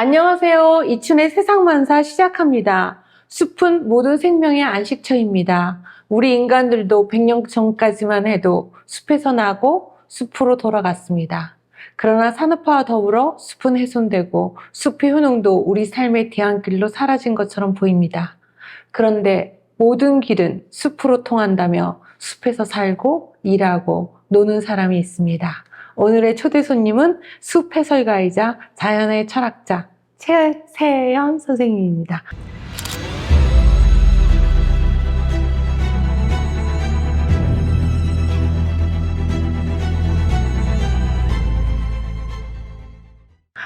안녕하세요. 이춘의 세상만사 시작합니다. 숲은 모든 생명의 안식처입니다. 우리 인간들도 100년 전까지만 해도 숲에서 나고 숲으로 돌아갔습니다. 그러나 산업화와 더불어 숲은 훼손되고 숲의 효능도 우리 삶의 대안길로 사라진 것처럼 보입니다. 그런데 모든 길은 숲으로 통한다며 숲에서 살고 일하고 노는 사람이 있습니다. 오늘의 초대 손님은 숲 해설가이자 자연의 철학자 최세연 선생님입니다.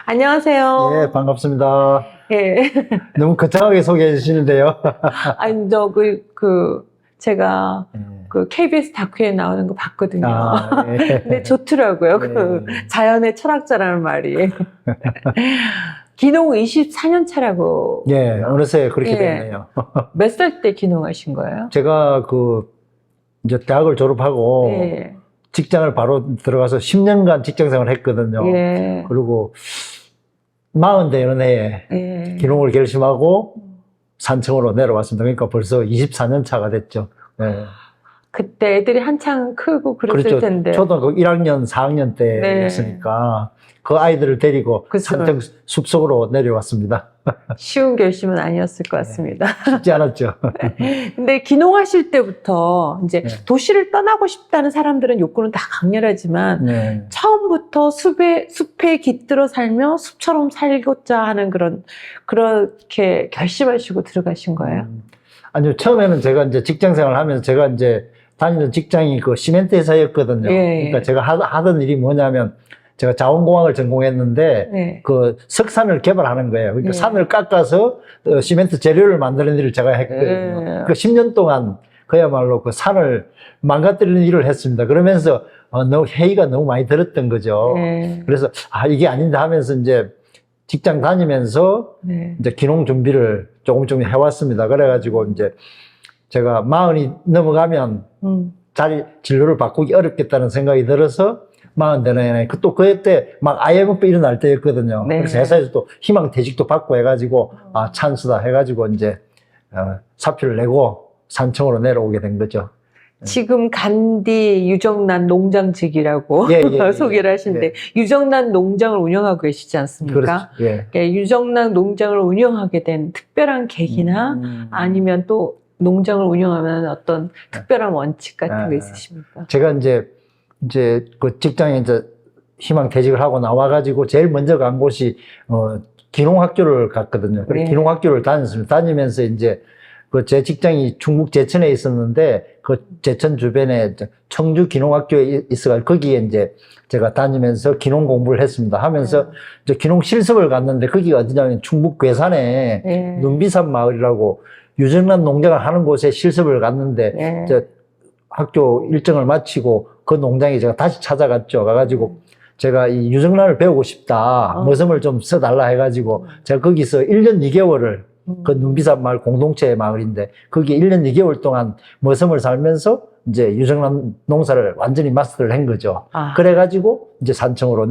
안녕하세요. 예, 반갑습니다. 예. 너무 거창하게 소개해 주시는데요. 아니, 제가 그 KBS 다큐에 나오는 거 봤거든요. 예. 근데 좋더라고요. 예. 그 자연의 철학자라는 말이. 기농 24년 차라고. 예, 어느새 그렇게 예. 됐네요. 몇 살 때 기농하신 거예요? 제가 이제 대학을 졸업하고 예. 직장을 바로 들어가서 10년간 직장 생활을 했거든요. 예. 그리고 40대 어느 해에 예. 기농을 결심하고 산청으로 내려왔습니다. 그러니까 벌써 24년 차가 됐죠. 예. 그때 애들이 한창 크고 그랬을 그렇죠. 텐데. 초등학교 1학년, 4학년 때였으니까 그 아이들을 데리고 그쵸. 산청 숲속으로 내려왔습니다. 쉬운 결심은 아니었을 것 같습니다. 쉽지 않았죠. 근데 기농하실 때부터 이제 네. 도시를 떠나고 싶다는 사람들은 욕구는 다 강렬하지만 네. 처음부터 숲에 깃들어 살며 숲처럼 살고자 하는 그렇게 결심하시고 들어가신 거예요? 아니요, 처음에는 제가 이제 직장 생활을 하면서 제가 이제 다니던 직장이 그 시멘트 회사였거든요. 예. 그러니까 제가 하던 일이 뭐냐면 제가 자원공학을 전공했는데 네. 그 석산을 개발하는 거예요. 그러니까 네. 산을 깎아서 시멘트 재료를 만드는 일을 제가 했거든요. 네. 그러니까 10년 동안 그야말로 그 산을 망가뜨리는 일을 했습니다. 그러면서 너무 회의가 너무 많이 들었던 거죠. 네. 그래서 이게 아닌데 하면서 이제 직장 다니면서 네. 이제 기농 준비를 조금 해왔습니다. 그래가지고 이제 제가 40이 넘어가면 진로를 바꾸기 어렵겠다는 생각이 들어서 40되네. 또 그때 막 IMF 일어날 때였거든요. 네. 그래서 회사에서 또 희망퇴직도 받고 해가지고 찬스다 해가지고 이제 사표를 내고 산청으로 내려오게 된 거죠. 지금 간디 유정란 농장직이라고 예. 소개를 하시는데 유정란 농장을 운영하고 계시지 않습니까? 그렇죠. 예. 예, 유정란 농장을 운영하게 된 특별한 계기나 아니면 또 농장을 운영하면 어떤 특별한 원칙 같은 거 있으십니까? 제가 이제 그 직장에 이제 희망퇴직을 하고 나와가지고 제일 먼저 간 곳이 기농학교를 갔거든요. 그래서 네. 기농학교를 다녔습니다. 다니면서 이제 그 제 직장이 충북 제천에 있었는데 그 제천 주변에 청주 기농학교에 있어가지고 거기에 이제 제가 다니면서 기농 공부를 했습니다. 하면서 이제 기농 실습을 갔는데 거기가 어디냐면 충북 괴산에 네. 눈비산 마을이라고 유정란 농장을 하는 곳에 실습을 갔는데 네. 이제 학교 일정을 마치고 그 농장에 제가 다시 찾아갔죠. 가가지고 제가 이 유정란을 배우고 싶다. 머슴을 좀 써달라 해가지고 제가 거기서 1년 2개월을 그 눈비산 마을 공동체 마을인데 거기에 1년 2개월 동안 머슴을 살면서 이제 유정란 농사를 완전히 마스터를 한 거죠. 그래가지고 이제 산청으로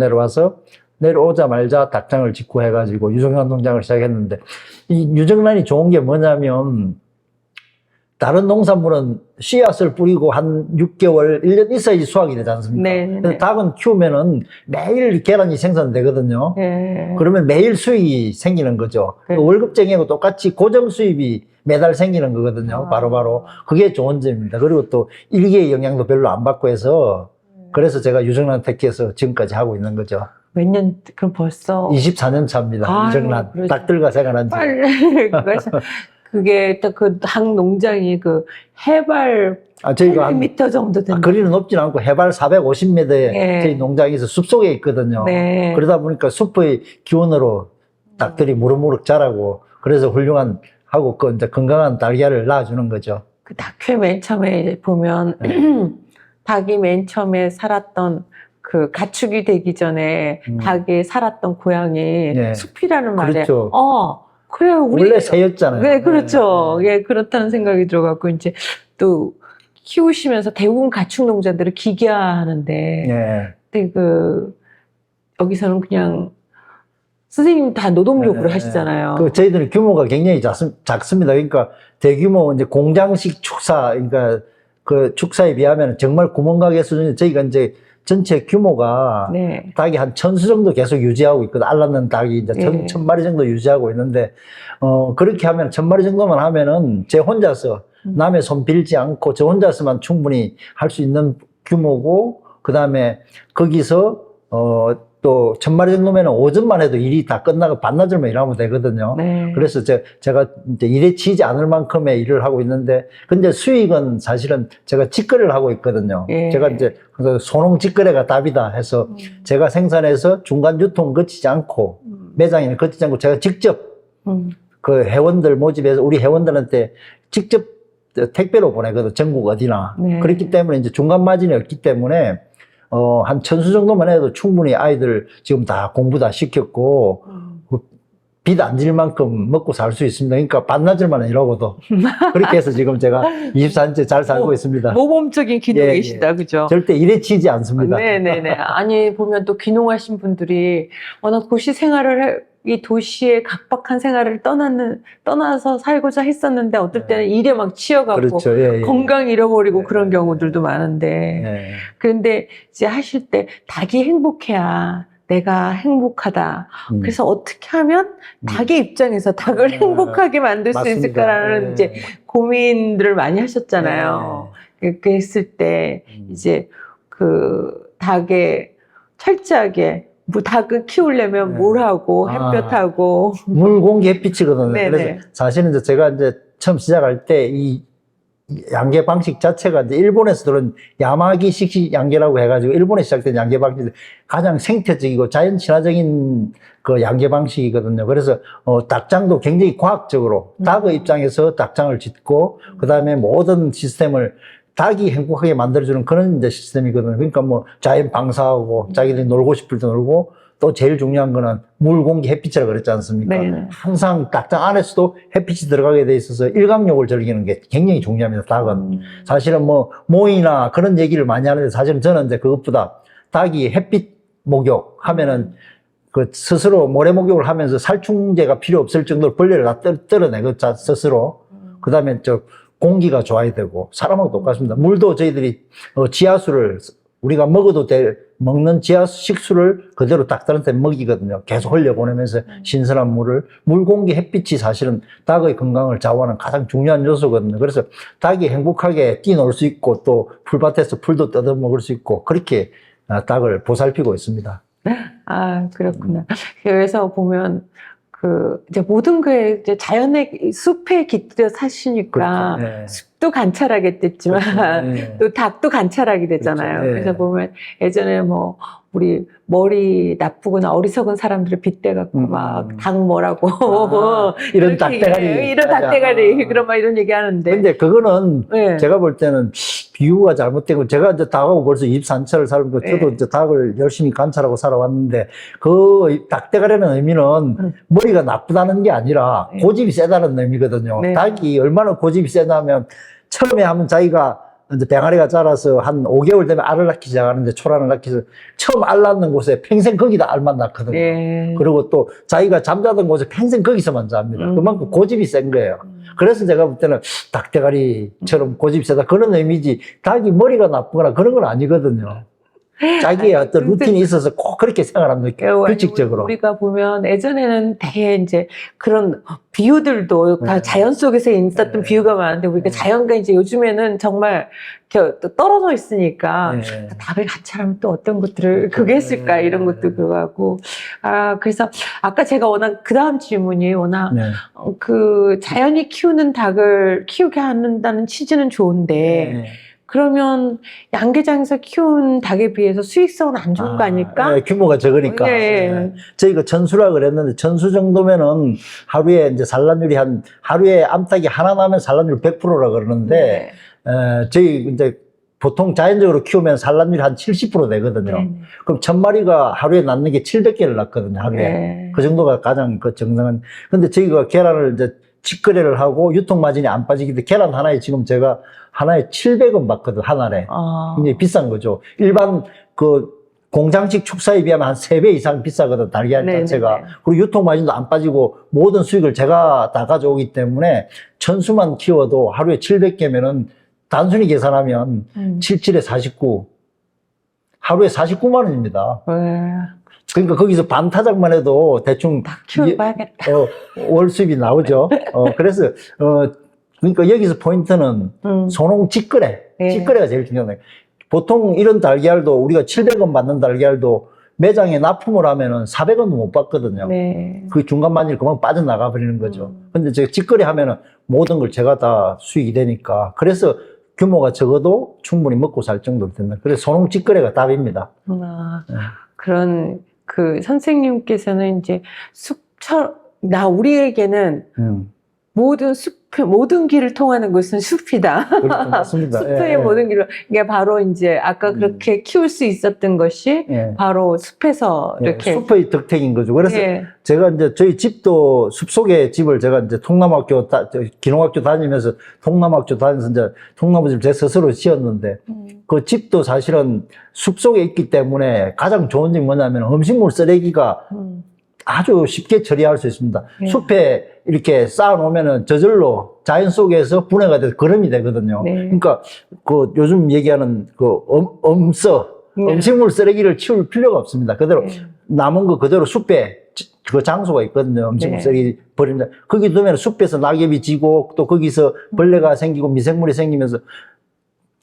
내려오자마자 닭장을 짓고 해가지고 유정란 농장을 시작했는데 이 유정란이 좋은 게 뭐냐면 다른 농산물은 씨앗을 뿌리고 한 6개월, 1년 있어야지 수확이 되지 않습니까? 네. 닭은 키우면은 매일 계란이 생산되거든요. 네. 그러면 매일 수익이 생기는 거죠. 네. 월급쟁이하고 똑같이 고정 수입이 매달 생기는 거거든요. 바로바로. 그게 좋은 점입니다. 그리고 또 일기의 영향도 별로 안 받고 해서 그래서 제가 유정란 택해서 지금까지 하고 있는 거죠. 몇 년, 그럼 벌써? 24년 차입니다. 유정란. 그렇죠. 닭들과 생활한 지. 빨리. 그게 딱 그 닭 농장이 그 해발 저희가 8m 정도 된다. 거리는 높진 않고 해발 450m에 네. 저희 농장에서 숲속에 있거든요. 네. 그러다 보니까 숲의 기운으로 닭들이 무럭무럭 자라고 그래서 훌륭한 하고 이제 건강한 달걀을 낳아주는 거죠. 그 다큐에 맨 처음에 보면 닭이 맨 처음에 살았던 그 가축이 되기 전에 닭이 살았던 고향이 네. 숲이라는 말에 그렇죠. 그래요. 원래 새였잖아요. 네, 그렇죠. 예, 그렇다는 생각이 들어갖고 이제 또 키우시면서 대부분 가축 농장들을 기계화하는데 네. 근데 여기서는 그냥 선생님 다 노동력으로 네. 하시잖아요. 그 저희들은 규모가 굉장히 작습니다. 그러니까 대규모 이제 공장식 축사, 그러니까 그 축사에 비하면 정말 구멍가게 수준이 저희가 이제 전체 규모가 네. 닭이 한 1000수 정도 계속 유지하고 있거든. 알 낳는 닭이 이제 네. 1000마리 정도 유지하고 있는데, 그렇게 하면 1000마리 정도만 하면은 제 혼자서 남의 손 빌지 않고 저 혼자서만 충분히 할 수 있는 규모고, 그 다음에 거기서, 또 1000마리 정도면 오전만 해도 일이 다 끝나고 반나절만 일하면 되거든요. 네. 그래서 제가 이제 일에 치이지 않을 만큼의 일을 하고 있는데, 근데 수익은 사실은 제가 직거래를 하고 있거든요. 예. 제가 이제 그래서 소농 직거래가 답이다 해서 제가 생산해서 중간 유통 거치지 않고 매장에는 거치지 않고 제가 직접 그 회원들 모집해서 우리 회원들한테 직접 택배로 보내거든. 전국 어디나. 네. 그렇기 때문에 이제 중간 마진이 없기 때문에 한 1000수 정도만 해도 충분히 아이들 지금 다 공부 다 시켰고, 빚 안 질 만큼 먹고 살 수 있습니다. 그러니까 반나절만 일하고도. 그렇게 해서 지금 제가 24년째 잘 살고 있습니다. 모범적인 귀농이시다, 그죠? 절대 일에 치지 않습니다. 네네네. 아니, 보면 또 귀농하신 분들이 워낙 도시 생활을 이 도시의 각박한 생활을 떠나서 살고자 했었는데 어떨 때는 일에 막 치여가고 그렇죠. 예, 예. 건강 잃어버리고 그런 경우들도 많은데 예. 그런데 이제 하실 때 닭이 행복해야 내가 행복하다. 그래서 어떻게 하면 닭의 입장에서 닭을 행복하게 만들 수 맞습니다. 있을까라는 예. 이제 고민들을 많이 하셨잖아요. 그렇게 했을 때 이제 그 닭의 철저하게 뭐 닭을 키우려면 뭘 하고 햇볕하고 물, 공기, 햇빛이거든요. 네네. 그래서 사실은 이제 제가 이제 처음 시작할 때 이 양계 방식 자체가 이제 일본에서 들은 야마기식 양계라고 해가지고 일본에 시작된 양계 방식 가장 생태적이고 자연 친화적인 그 양계 방식이거든요. 그래서 닭장도 굉장히 과학적으로 닭의 입장에서 닭장을 짓고 그 다음에 모든 시스템을 닭이 행복하게 만들어주는 그런 이제 시스템이거든요. 그러니까 뭐 자연 방사하고 자기들이 놀고 싶을 때 놀고 또 제일 중요한 거는 물, 공기, 햇빛이라고 그랬지 않습니까? 네네. 항상 닭장 안에서도 햇빛이 들어가게 돼 있어서 일광욕을 즐기는 게 굉장히 중요합니다. 닭은. 사실은 뭐 모이나 그런 얘기를 많이 하는데 사실은 저는 이제 그것보다 닭이 햇빛 목욕 하면은 그 스스로 모래 목욕을 하면서 살충제가 필요 없을 정도로 벌레를 다 떨어내고 스스로. 그 다음에 공기가 좋아야 되고 사람하고 똑같습니다. 물도 저희들이 지하수를 우리가 먹어도 먹는 지하수 식수를 그대로 닭들한테 먹이거든요. 계속 흘려보내면서 신선한 물을. 물, 공기, 햇빛이 사실은 닭의 건강을 좌우하는 가장 중요한 요소거든요. 그래서 닭이 행복하게 뛰놀 수 있고 또 풀밭에서 풀도 뜯어 먹을 수 있고 그렇게 닭을 보살피고 있습니다. 아, 그렇구나. 그래서 보면 이제 모든 게 이제 자연의 숲에 깃들여 사시니까 그렇죠. 네. 숲도 관찰하게 됐지만 그렇죠. 네. 또 닭도 관찰하게 되잖아요. 그렇죠. 네. 그래서 보면 예전에 뭐 우리 머리 나쁘거나 어리석은 사람들을 빗대갖고 막 닭 뭐라고 이런 그렇게 닭대가리. 이런 닭대가리 그런 막 이런 얘기 하는데 근데 그거는 네. 제가 볼 때는 비유가 잘못되고 제가 이제 닭하고 벌써 24년째를 살고 저도 네. 이제 닭을 열심히 관찰하고 살아왔는데 그 닭대가리라는 의미는 머리가 나쁘다는 게 아니라 네. 고집이 세다는 의미거든요. 네. 닭이 얼마나 고집이 세냐면 처음에 하면 자기가 이제 병아리가 자라서 한 5개월 되면 알을 낳기 시작하는데 초란을 낳기서 처음 알 낳는 곳에 평생 거기다 알만 낳거든요. 네. 그리고 또 자기가 잠자던 곳에 평생 거기서만 잡니다. 그만큼 고집이 센 거예요. 그래서 제가 볼 때는 닭대가리처럼 고집이 세다 그런 의미지 닭이 머리가 나쁘거나 그런 건 아니거든요. 자기의 어떤 루틴이 있어서 꼭 그렇게 생활합니다. 규칙적으로. 우리가 보면 예전에는 되게 이제 그런 비유들도 다 자연 속에서 있었던 비유가 많은데 우리가 자연과 이제 요즘에는 정말 이렇게 또 떨어져 있으니까 닭을 관찰하면 또 어떤 것들을 그게 했을까 이런 것도 그거하고 그래서 아까 제가 워낙 그 다음 질문이 워낙 그 자연이 키우는 닭을 키우게 한다는 취지는 좋은데 그러면 양계장에서 키운 닭에 비해서 수익성은 안 좋은 거 아닐까? 네, 규모가 적으니까. 네. 저희가 천수라 그랬는데 천수 정도면은 하루에 이제 산란율이 하루에 암탉이 하나 나면 산란율 100%라 그러는데 저희 이제 보통 자연적으로 키우면 산란율이 한 70% 되거든요. 그럼 1000마리가 하루에 낳는 게 700개를 낳거든요, 하루에. 그 정도가 가장 그 정상은. 근데 저희가 계란을 이제 직거래를 하고 유통 마진이 안 빠지기 때문에 계란 하나에 지금 제가 하나에 700원 받거든, 한 알에. 굉장히 비싼 거죠. 일반 공장식 축사에 비하면 한 3배 이상 비싸거든, 달걀 네네네. 자체가. 그리고 유통마진도 안 빠지고 모든 수익을 제가 다 가져오기 때문에 천수만 키워도 하루에 700개면은 단순히 계산하면 77에 49. 하루에 49만 원입니다. 그러니까 거기서 반타작만 해도 대충 다 키워봐야겠다. 월 수입이 나오죠. 그래서 그러니까 여기서 포인트는 소농 직거래. 예. 직거래가 제일 중요해요. 보통 이런 달걀도 우리가 700원 받는 달걀도 매장에 납품을 하면은 400원도 못 받거든요. 네. 그 중간 마진이 그만 빠져나가 버리는 거죠. 근데 제가 직거래 하면은 모든 걸 제가 다 수익이 되니까. 그래서 규모가 적어도 충분히 먹고 살 정도로 된다. 그래서 소농 직거래가 답입니다. 그런 그 선생님께서는 이제 우리에게는 모든 길을 통하는 곳은 숲이다. 그렇죠. 맞습니다. 숲의 모든 길을, 이게 바로 이제 아까 그렇게 키울 수 있었던 것이 바로 숲에서 이렇게. 숲의 덕택인 거죠. 그래서 예. 제가 이제 저희 집도 숲속의 집을 제가 이제 통남학교, 기농학교 다니면서 통남학교 다니면서 이제 통나무집 제 스스로 지었는데 그 집도 사실은 숲속에 있기 때문에 가장 좋은 점이 뭐냐면 음식물 쓰레기가 아주 쉽게 처리할 수 있습니다. 예. 숲에 이렇게 쌓아놓으면은 저절로 자연 속에서 분해가 돼서 거름이 되거든요. 네. 그러니까 그 요즘 얘기하는 그 네. 음식물 쓰레기를 치울 필요가 없습니다. 그대로 남은 거 그대로 숲에 그 장소가 있거든요. 음식물 쓰레기 버립니다. 거기 두면 숲에서 낙엽이 지고 또 거기서 벌레가 생기고 미생물이 생기면서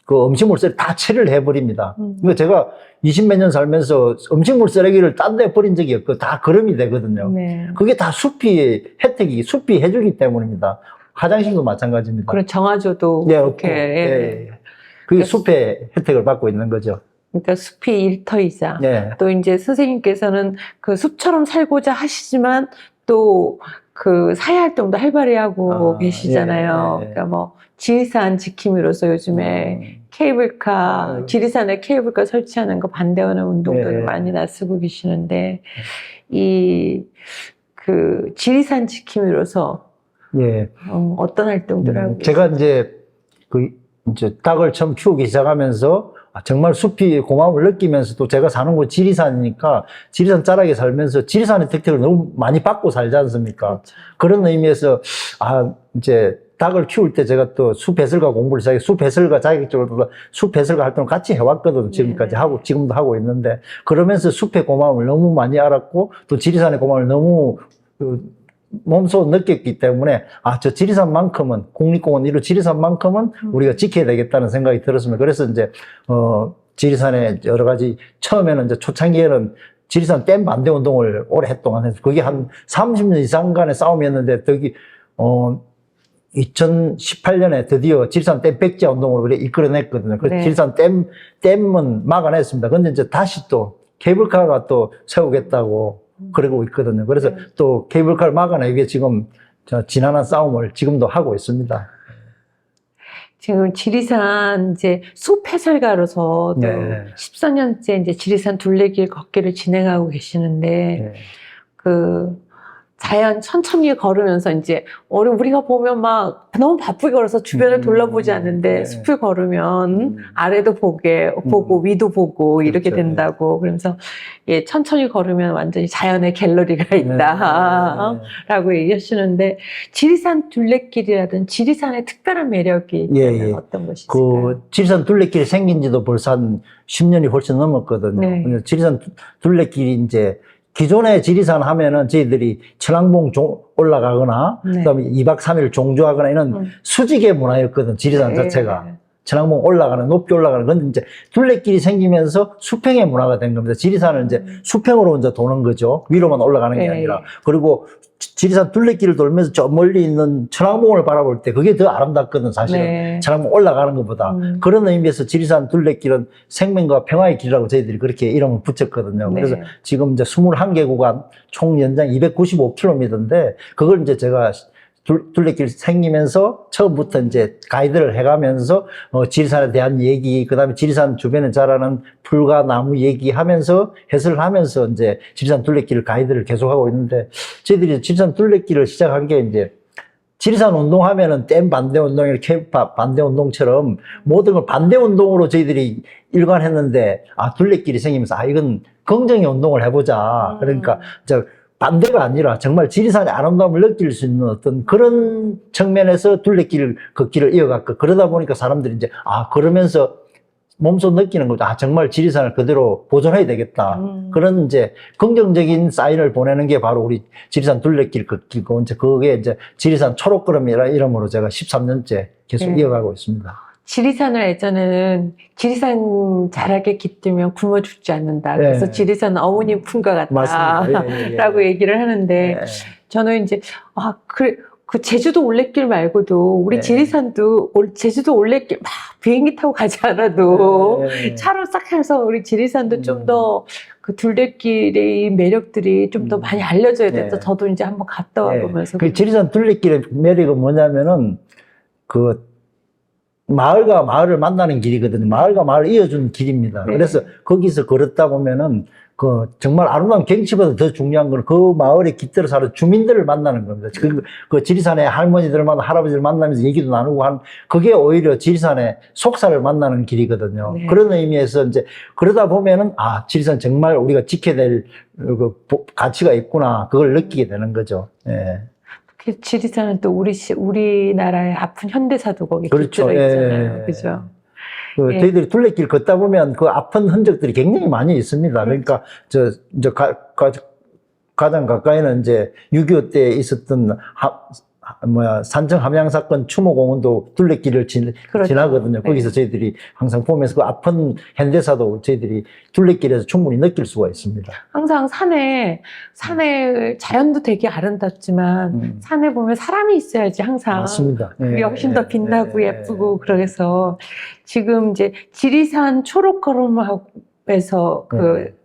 그 음식물 쓰레기 다 처리를 해버립니다. 그러니까 제가 20몇 년 살면서 음식물 쓰레기를 딴 데 버린 적이 없고 다 거름이 되거든요. 네. 그게 다 숲이 숲이 해주기 때문입니다. 화장실도 마찬가지입니다. 그런 정화조도 없고. 이렇게. 그게 숲의 혜택을 받고 있는 거죠. 그러니까 숲이 일터이자 네. 또 이제 선생님께서는 그 숲처럼 살고자 하시지만 또 그 사회활동도 활발히 하고 계시잖아요. 그러니까 뭐 지리산 지킴이로서 요즘에 케이블카, 지리산에 케이블카 설치하는 거 반대하는 운동들을 많이 나서고 계시는데 그 지리산 지킴이로서 어떤 활동들을 하고 제가 이제 이제 닭을 처음 키우기 시작하면서 정말 숲이 고마움을 느끼면서 또 제가 사는 곳 지리산이니까 지리산 자락에 살면서 지리산의 혜택을 너무 많이 받고 살지 않습니까? 그렇죠. 그런 의미에서 이제 닭을 키울 때 제가 또 숲해설가 공부를 시작해 숲해설가 자격증으로 숲해설가 활동을 같이 해왔거든요. 지금까지 지금도 하고 있는데 그러면서 숲의 고마움을 너무 많이 알았고 또 지리산의 고마움을 너무 몸소 느꼈기 때문에 저 지리산만큼은 국립공원 이루 지리산만큼은 우리가 지켜야 되겠다는 생각이 들었습니다. 그래서 이제 지리산에 여러 가지 처음에는 이제 초창기에는 지리산 댐 반대 운동을 오랫동안 해서 그게 한 30년 이상간의 싸움이었는데 여기 2018년에 드디어 지리산 댐 백지화 운동을 그래 이끌어냈거든요. 그래서 지리산 댐은 막아냈습니다. 근데 이제 다시 또 케이블카가 또 세우겠다고 그러고 있거든요. 그래서 또 케이블카를 막아내기 위해 지금 지난한 싸움을 지금도 하고 있습니다. 지금 지리산 이제 숲 해설가로서 또 14년째 이제 지리산 둘레길 걷기를 진행하고 계시는데 그 자연 천천히 걸으면서 이제 우리가 보면 막 너무 바쁘게 걸어서 주변을 둘러보지 않는데 숲을 걸으면 아래도 보고 위도 보고 이렇게 된다고 그러면서 천천히 걸으면 완전히 자연의 갤러리가 있다 라고 얘기하시는데 지리산 둘레길이라든 지리산의 특별한 매력이 있다면 어떤 것이 있을까요? 그 지리산 둘레길이 생긴 지도 벌써 한 10년이 훨씬 넘었거든요. 지리산 둘레길이 이제 기존의 지리산 하면은 저희들이 천왕봉 올라가거나 그다음에 2박 3일 종주하거나 이런 수직의 문화였거든. 지리산 자체가. 천왕봉 올라가는 높게 올라가는 건데 이제 둘레길이 생기면서 수평의 문화가 된 겁니다. 지리산은 이제 수평으로 이제 도는 거죠. 위로만 올라가는 게 아니라. 그리고 지리산 둘레길을 돌면서 저 멀리 있는 천왕봉을 바라볼 때 그게 더 아름답거든 사실은. 천왕봉 올라가는 것보다. 그런 의미에서 지리산 둘레길은 생명과 평화의 길이라고 저희들이 그렇게 이름을 붙였거든요. 그래서 지금 이제 21개 구간 총 연장 295km인데 그걸 이제 제가 둘레길 생기면서 처음부터 이제 가이드를 해가면서 지리산에 대한 얘기, 그 다음에 지리산 주변에 자라는 풀과 나무 얘기하면서 해설을 하면서 이제 지리산 둘레길 가이드를 계속하고 있는데 저희들이 지리산 둘레길을 시작한 게 이제 지리산 운동하면은 댐 반대 운동이나 캠프 반대 운동처럼 모든 걸 반대 운동으로 저희들이 일관했는데, 둘레길이 생기면서, 이건 긍정의 운동을 해보자. 그러니까, 반대가 아니라 정말 지리산의 아름다움을 느낄 수 있는 어떤 그런 측면에서 둘레길 걷기를 이어갔고, 그러다 보니까 사람들이 이제, 그러면서 몸소 느끼는 거죠. 정말 지리산을 그대로 보존해야 되겠다. 그런 이제 긍정적인 사인을 보내는 게 바로 우리 지리산 둘레길 걷기고, 이제 그게 이제 지리산 초록걸음이라는 이름으로 제가 13년째 계속 이어가고 있습니다. 지리산을 예전에는 지리산 자락에 깃들면 굶어 죽지 않는다. 그래서 지리산은 어머님 품과 같다. 맞습니다. 라고 얘기를 하는데, 저는 이제, 그 제주도 올레길 말고도 우리 지리산도 제주도 올레길 막 비행기 타고 가지 않아도 차로 싹 해서 우리 지리산도 좀 더 그 둘레길의 매력들이 좀 더 많이 알려져야 된다. 저도 이제 한번 갔다 와보면서. 그 지리산 둘레길의 매력은 뭐냐면은 그 마을과 마을을 만나는 길이거든요. 마을과 마을을 이어주는 길입니다. 그래서 거기서 걸었다 보면은 정말 아름다운 경치보다 더 중요한 건 그 마을에 깃들어 사는 주민들을 만나는 겁니다. 그 지리산의 할머니들 할아버지를 만나면서 얘기도 나누고 그게 오히려 지리산의 속사를 만나는 길이거든요. 그런 의미에서 이제 그러다 보면은 지리산 정말 우리가 지켜야 될 가치가 있구나. 그걸 느끼게 되는 거죠. 지리산은 또 우리나라의 아픈 현대사도 거기 깃들어 있잖아요. 그죠? 저희들이 둘레길 걷다 보면 그 아픈 흔적들이 굉장히 많이 있습니다. 그러니까, 가장 가까이는 이제 6.25 때 있었던 산청 함양 사건 추모공원도 둘레길을 지나거든요. 거기서 저희들이 항상 보면서 그 아픈 현대사도 저희들이 둘레길에서 충분히 느낄 수가 있습니다. 항상 산에 자연도 되게 아름답지만 산에 보면 사람이 있어야지 항상. 맞습니다. 그게 훨씬 더 빛나고 예쁘고 그래서 지금 이제 지리산 초록걸음에서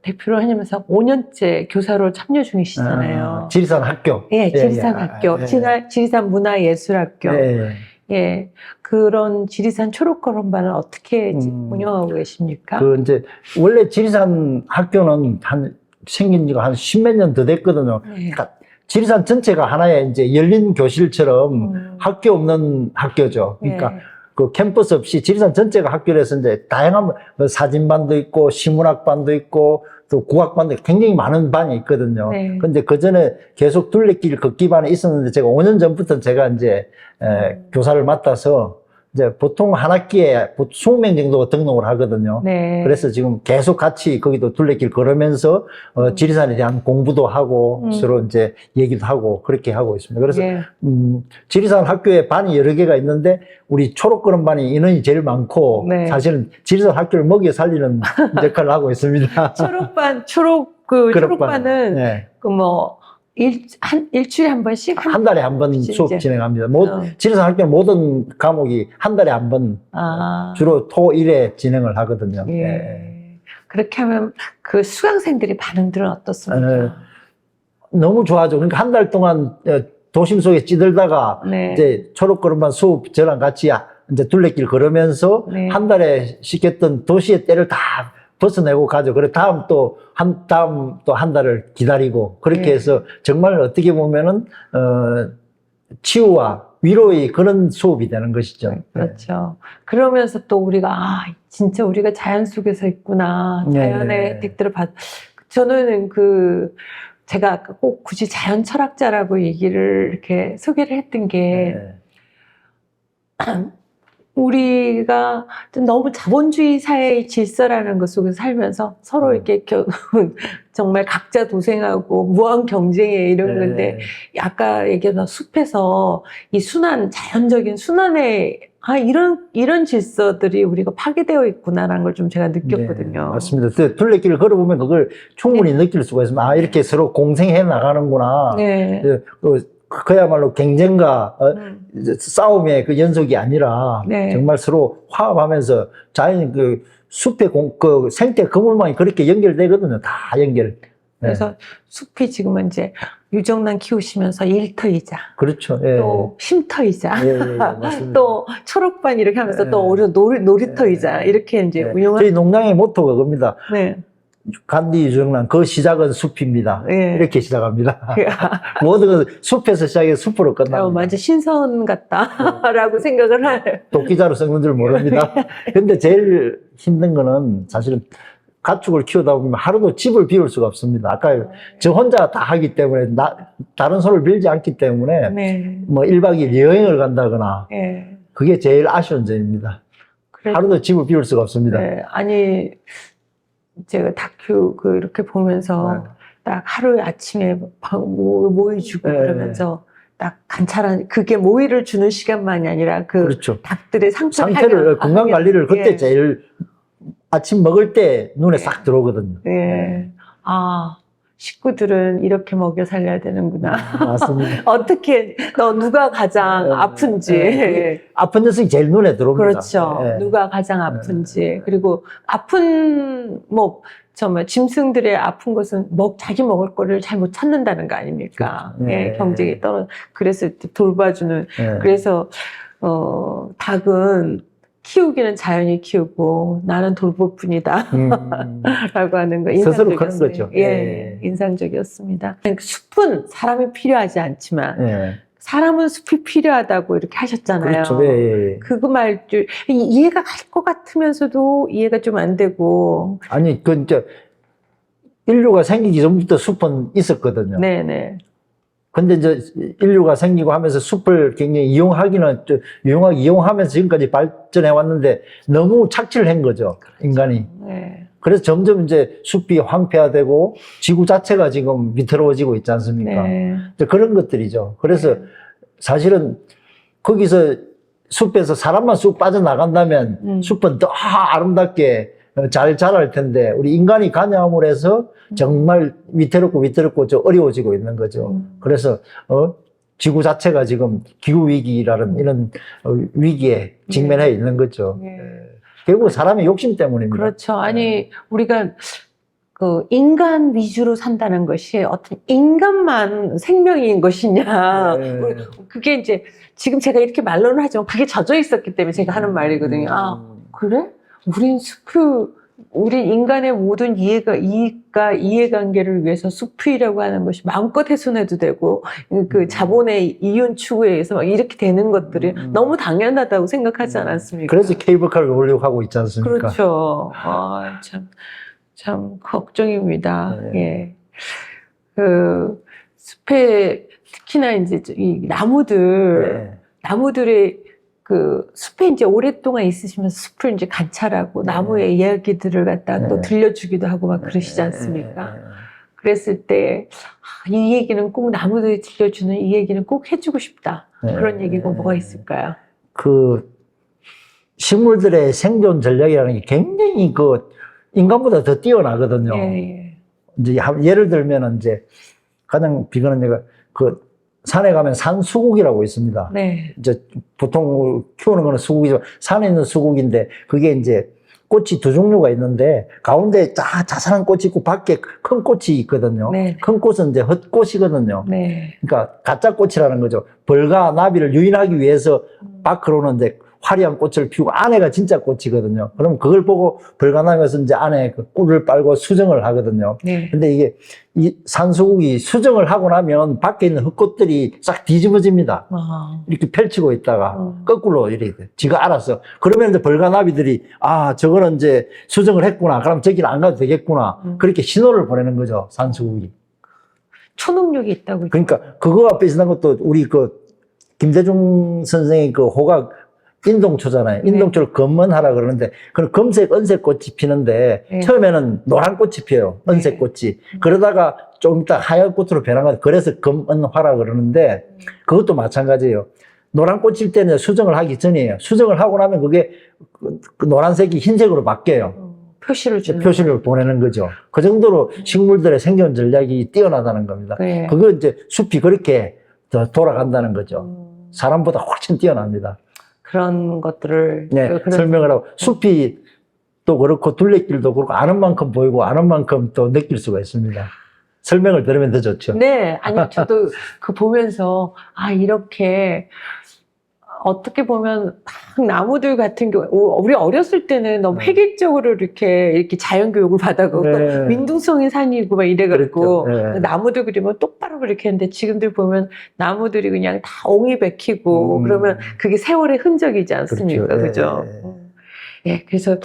대표를 하면서 5년째 교사로 참여 중이시잖아요. 지리산 학교. 지리산 학교. 지리산 문화예술학교. 그런 지리산 초록걸음반을 어떻게 운영하고 계십니까? 이제, 원래 지리산 학교는 생긴 지가 한 10몇 년 더 됐거든요. 그러니까 지리산 전체가 하나의 이제 열린 교실처럼 학교 없는 학교죠. 그러니까 그 캠퍼스 없이 지리산 전체가 학교라서 이제 다양한 사진반도 있고 시문학반도 있고 또 국악반도 굉장히 많은 반이 있거든요. 근데 그 전에 계속 둘레길 걷기반이 있었는데 제가 5년 전부터 제가 이제 교사를 맡아서 이제 보통 한 학기에 20명 정도가 등록을 하거든요. 그래서 지금 계속 같이 거기도 둘레길 걸으면서 지리산에 대한 공부도 하고 서로 이제 얘기도 하고 그렇게 하고 있습니다. 그래서 지리산 학교에 반이 여러 개가 있는데 우리 초록걸음반이 인원이 제일 많고 사실은 지리산 학교를 먹여 살리는 역할을 하고 있습니다. 초록반은 일주일에 한 번씩? 한 달에 한 번 수업 진행합니다. 지리산 학교는 모든 과목이 한 달에 한 번, 주로 토, 일에 진행을 하거든요. 그렇게 하면 그 수강생들이 반응들은 어떻습니까? 너무 좋아하죠. 그러니까 한 달 동안 도심 속에 찌들다가 이제 초록걸음반 수업 저랑 같이 이제 둘레길 걸으면서 한 달에 시켰던 도시의 때를 다 벗어내고 가죠. 그래 다음 또 한 달을 기다리고 그렇게 해서 정말 어떻게 보면은 치유와 위로의 그런 수업이 되는 것이죠. 그렇죠. 그러면서 또 우리가 진짜 우리가 자연 속에서 있구나. 자연의 혜택들을 저는 제가 아까 꼭 굳이 자연 철학자라고 얘기를 이렇게 소개를 했던 게 우리가 너무 자본주의 사회의 질서라는 것 속에서 살면서 서로 이렇게 정말 각자 도생하고 무한 경쟁에 이런 건데 아까 얘기했던 숲에서 이 자연적인 순환의 이런 질서들이 우리가 파괴되어 있구나라는 걸 좀 제가 느꼈거든요. 맞습니다. 둘레길을 걸어보면 그걸 충분히 느낄 수가 있습니다. 이렇게 서로 공생해 나가는구나. 그야말로 경쟁과 싸움의 그 연속이 아니라 정말 서로 화합하면서 자연 숲의 생태 그물망이 그렇게 연결되거든요. 다 연결. 그래서 숲이 지금은 이제 유정란 키우시면서 일터이자, 그렇죠. 또 쉼터이자, 맞습니다. 또 초록반 이렇게 하면서 또 놀이터이자 이렇게 이제 운영하는. 저희 농장의 모토가 그겁니다. 간디 유정란 그 시작은 숲입니다. 예. 이렇게 시작합니다. 모든 것은 숲에서 시작해서 숲으로 끝납니다. 완전 신선 같다라고 생각을 할. 도끼자루 썩는 줄 모릅니다. 근데 제일 힘든 거는 사실은 가축을 키우다 보면 하루도 집을 비울 수가 없습니다. 아까 저 혼자 다 하기 때문에 다른 손을 빌지 않기 때문에 네. 뭐 1박 2일 여행을 간다거나 예. 그게 제일 아쉬운 점입니다. 하루도 집을 비울 수가 없습니다. 네. 아니, 제가 다큐 이렇게 보면서 딱 하루에 아침에 모이 주고 네. 그러면서 딱 관찰한, 그게 모이를 주는 시간만이 아니라 그 그렇죠. 닭들의 상태를, 건강 관리를 그때 예. 제일 아침 먹을 때 눈에 싹 들어오거든요. 예. 아, 식구들은 이렇게 먹여 살려야 되는구나. 맞습니다. 어떻게, 누가 가장 아픈지. 아픈 녀석이 제일 눈에 들어옵니다. 그렇죠. 예. 누가 가장 아픈지. 그리고 아픈, 정말 짐승들의 아픈 것은 자기 먹을 거를 잘 못 찾는다는 거 아닙니까? 그렇죠. 예, 경쟁이 그랬을 때 돌봐주는. 예. 그래서, 닭은 키우기는 자연이 키우고 나는 돌볼 뿐이다. 라고 하는 거 스스로 그런 인상적이었어요. 거죠. 예, 예. 인상적이었습니다. 숲은 사람이 필요하지 않지만 예. 사람은 숲이 필요하다고 이렇게 하셨잖아요. 그렇죠. 예. 그거 말줄 이해가 갈 것 같으면서도 이해가 좀 안 되고. 아니, 이제 인류가 생기기 전부터 숲은 있었거든요. 네네. 근데 이제 인류가 생기고 하면서 숲을 굉장히 이용하면서 지금까지 발전해 왔는데 너무 착취를 한 거죠. 그렇죠. 인간이. 네. 그래서 점점 이제 숲이 황폐화되고 지구 자체가 지금 위태로워지고 있지 않습니까? 네. 이제 그런 것들이죠. 그래서 사실은 거기서 숲에서 사람만 쑥 빠져나간다면 숲은 더 아름답게 잘 자랄 텐데 우리 인간이 관여함으로 해서 정말 위태롭고 저 어려워지고 있는 거죠. 그래서 지구 자체가 지금 기후 위기라는 이런 위기에 직면해 있는 거죠. 네. 결국 사람의 욕심 때문입니다. 그렇죠. 아니 우리가 그 인간 위주로 산다는 것이 어떤 인간만 생명인 것이냐. 네. 그게 이제 지금 제가 이렇게 말로는 하지만 그게 젖어 있었기 때문에 제가 하는 말이거든요. 아, 그래? 우리 인간의 모든 이익과 이해관계를 위해서 숲이라고 하는 것이 마음껏 훼손해도 되고, 그 자본의 이윤 추구에 의해서 막 이렇게 되는 것들이 너무 당연하다고 생각하지 않았습니까? 그래서 케이블카를 올리고 하고 있지 않습니까? 그렇죠. 아, 참, 걱정입니다. 네. 예. 숲에, 특히나 이제 이 나무들의 그 숲에 이제 오랫동안 있으시면서 숲을 이제 관찰하고 나무의 이야기들을 갖다 또 들려주기도 하고 막 그러시지 않습니까? 그랬을 때, 이 얘기는 꼭 나무들이 들려주는 이 얘기는 꼭 해주고 싶다. 그런 얘기가 뭐가 있을까요? 식물들의 생존 전략이라는 게 굉장히 인간보다 더 뛰어나거든요. 예. 이제 예를 들면 이제 가장 비근한 예가 산에 가면 산수국이라고 있습니다. 네. 이제 보통 키우는 거는 수국이지만 산에 있는 수국인데 그게 이제 꽃이 두 종류가 있는데 가운데 자잘한 꽃이 있고 밖에 큰 꽃이 있거든요. 네. 큰 꽃은 이제 헛꽃이거든요. 네. 그러니까 가짜 꽃이라는 거죠. 벌과 나비를 유인하기 위해서 밖으로는 이제 화려한 꽃을 피우고 안에가 진짜 꽃이거든요. 그럼 그걸 보고 벌과 나비에서 이제 안에 그 꿀을 빨고 수정을 하거든요. 네. 근데 이게 이 산수국이 수정을 하고 나면 밖에 있는 흙꽃들이 싹 뒤집어집니다. 이렇게 펼치고 있다가 거꾸로 이렇게 돼. 지가 알았어. 그러면 이제 벌과 나비들이 저거는 이제 수정을 했구나. 그럼 저기는 안 가도 되겠구나. 그렇게 신호를 보내는 거죠. 산수국이. 초능력이 있다고. 그러니까 그거와 비슷한 것도 우리 김대중 선생의 호각 인동초잖아요. 인동초를 검문하라 그러는데, 그럼 검색, 은색 꽃이 피는데, 네. 처음에는 노란 꽃이 피어요. 은색 꽃이. 그러다가 좀 이따 하얀 꽃으로 변한 거, 그래서 검은화라 그러는데, 그것도 마찬가지예요. 노란 꽃일 때는 수정을 하기 전이에요. 수정을 하고 나면 그게 그 노란색이 흰색으로 바뀌어요. 표시를 보내는 거죠. 그 정도로 식물들의 생존 전략이 뛰어나다는 겁니다. 네. 그거 이제 숲이 그렇게 더 돌아간다는 거죠. 사람보다 훨씬 뛰어납니다. 그런 것들을 설명을 하고 숲이 또 그렇고 둘레길도 그렇고 아는 만큼 보이고 아는 만큼 또 느낄 수가 있습니다. 설명을 들으면 더 좋죠. 네, 아니 저도 보면서 이렇게 어떻게 보면 막 나무들 같은 경우 우리 어렸을 때는 너무 획일적으로 이렇게 자연 교육을 받아고 또 네. 민둥성이 산이고 막 이래갖고 그렇죠. 네. 나무들 그리면 똑바로 그렇게 했는데 지금들 보면 나무들이 그냥 다 옹이 bek히고 그러면 그게 세월의 흔적이지 않습니까? 그렇죠. 그죠? 네. 예, 그래서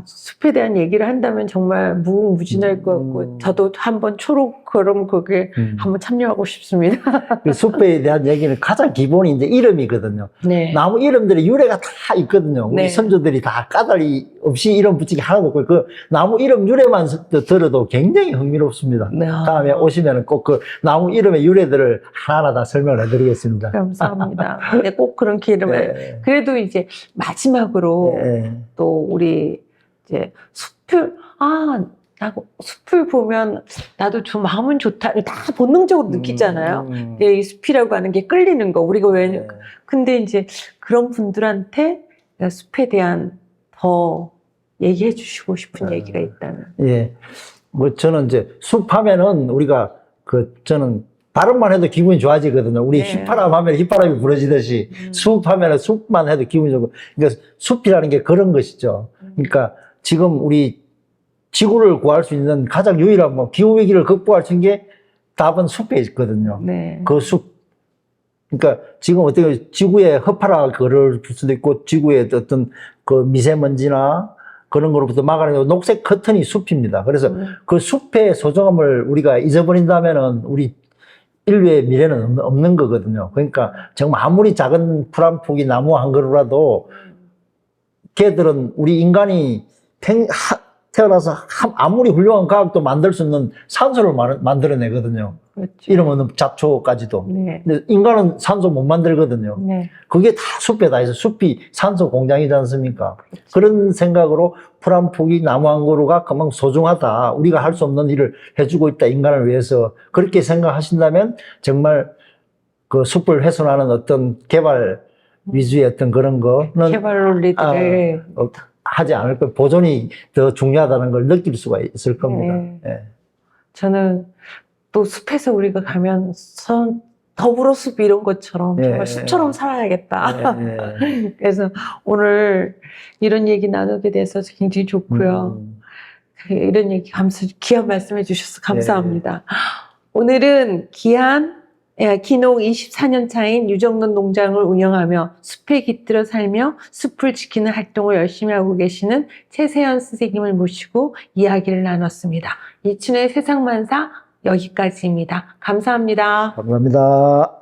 숲에 대한 얘기를 한다면 정말 무궁무진할 것 같고 저도 한번 초록 그럼 거기에 한번 참여하고 싶습니다. 그 숲에 대한 얘기는 가장 기본이 이제 이름이거든요. 네. 나무 이름들의 유래가 다 있거든요. 우리 네. 선조들이 다 까닭이 없이 이름 붙이기 하나도 없고, 그 나무 이름 유래만 들어도 굉장히 흥미롭습니다. 네. 다음에 오시면 꼭 그 나무 이름의 유래들을 하나하나 다 설명을 해드리겠습니다. 감사합니다. 네, 꼭 그런 기회를. 네. 그래도 이제 마지막으로 네. 또 우리 이제 숲을, 숲을 보면 나도 좀 마음은 좋다. 다 본능적으로 느끼잖아요. 이 숲이라고 하는 게 끌리는 거. 우리가 왜, 네. 근데 이제 그런 분들한테 숲에 대한 더 얘기해 주시고 싶은 얘기가 있다면. 예. 뭐 저는 이제 숲 하면은 우리가 저는 발음만 해도 기분이 좋아지거든요. 우리 네. 휘파람 하면 휘파람이 부러지듯이 숲 하면은 숲만 해도 기분이 좋고. 그러니까 숲이라는 게 그런 것이죠. 그러니까 지금 우리 지구를 구할 수 있는 가장 유일한 기후위기를 극복할 수 있는 게 답은 숲에 있거든요. 네. 그 숲. 그러니까 지금 어떻게 지구에 허파라를 줄 수도 있고 지구에 어떤 그 미세먼지나 그런 거로부터 막아내는 녹색 커튼이 숲입니다. 그래서 그 숲의 소중함을 우리가 잊어버린다면은 우리 인류의 미래는 없는 거거든요. 그러니까 정말 아무리 작은 풀 한 폭이 나무 한 그루라도 걔들은 우리 인간이 태어나서 아무리 훌륭한 과학도 만들 수 있는 산소를 만들어내거든요. 그렇죠. 이름 없는 잡초까지도. 네. 근데 인간은 산소 못 만들거든요. 네. 그게 다 숲에 다 있어. 숲이 산소 공장이지 않습니까? 그런 생각으로 풀 한 폭이 나무 한 그루가 그만큼 소중하다. 우리가 할 수 없는 일을 해주고 있다. 인간을 위해서. 그렇게 생각하신다면 정말 그 숲을 훼손하는 어떤 개발 위주의 어떤 그런 거는 개발 논리들을 하지 않을 거예요. 보존이 더 중요하다는 걸 느낄 수가 있을 겁니다. 네. 예. 저는 또 숲에서 우리가 가면 더불어 숲 이런 것처럼 예. 정말 숲처럼 살아야겠다. 예. 그래서 오늘 이런 얘기 나누게 돼서 굉장히 좋고요. 이런 얘기 귀한 말씀해 주셔서 감사합니다. 오늘은 기농 24년 차인 유정론 농장을 운영하며 숲에 깃들어 살며 숲을 지키는 활동을 열심히 하고 계시는 최세연 선생님을 모시고 이야기를 나눴습니다. 이춘의 세상만사 여기까지입니다. 감사합니다. 감사합니다.